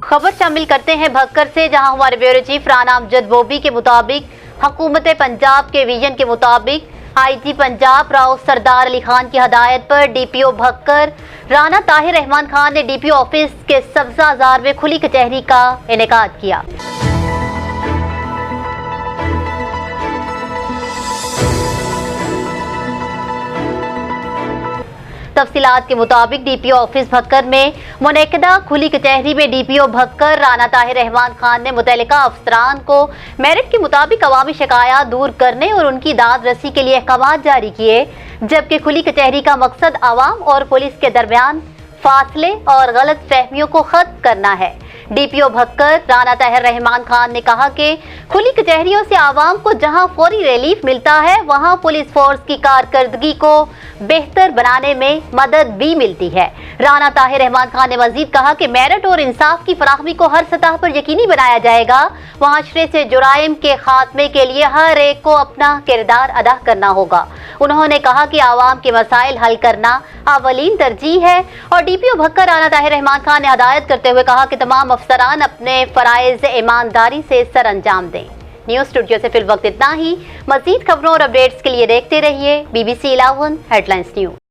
खबर शामिल करते हैं भक्कर से, जहां हमारे ब्यूरो चीफ राना अमजद बोबी के मुताबिक हुकूमत पंजाब के विजन के मुताबिक आईजी पंजाब राव सरदार अली खान की हदायत पर डीपीओ भक्कर राना ताहिर रहमान खान ने डीपीओ ऑफिस के सब्जा बाजार में खुली कचहरी का इनेकाद किया। तफसीलात के मुताबिक डीपीओ ऑफिस भक्कर में मुनक़िदा खुली कचहरी में डीपीओ भक्कर राना ताहिर रहमान खान ने मुतल्लिका अफसरान को मेरिट के मुताबिक अवामी शिकायत दूर करने और उनकी दाद रसी के लिए अहकाम जारी किए, जबकि खुली कचहरी का मकसद आवाम और पुलिस के दरमियान फासले और गलत फहमियों को खत्म करना है। डीपीओ भक्कर राना ताहिर रहमान खान ने कहा कि खुली कचहरियों से आवाम को जहां फौरी रिलीफ मिलता है, वहां पुलिस फोर्स की कारकर्दगी को बेहतर बनाने में मदद भी मिलती है। राना ताहिर रहमान खान ने मजीद कहा कि मेरिट और इंसाफ की फराहमी को हर सतह पर यकीनी बनाया जाएगा। मुआशरे से जुराइम के खात्मे के लिए हर एक को अपना किरदार अदा करना होगा। उन्होंने कहा कि आवाम के मसाइल हल करना अवलीन तरजीह है और डीपीओ भक्कर राना ताहिर रहमान खान ने हिदायत करते हुए कहा कि तमाम अफसरान अपने फराइज ईमानदारी से सर अंजाम दें। न्यूज़ स्टूडियो से फिल वक्त इतना ही। मजीद खबरों और अपडेट्स के लिए देखते रहिए BBC 11 हेडलाइंस न्यूज़।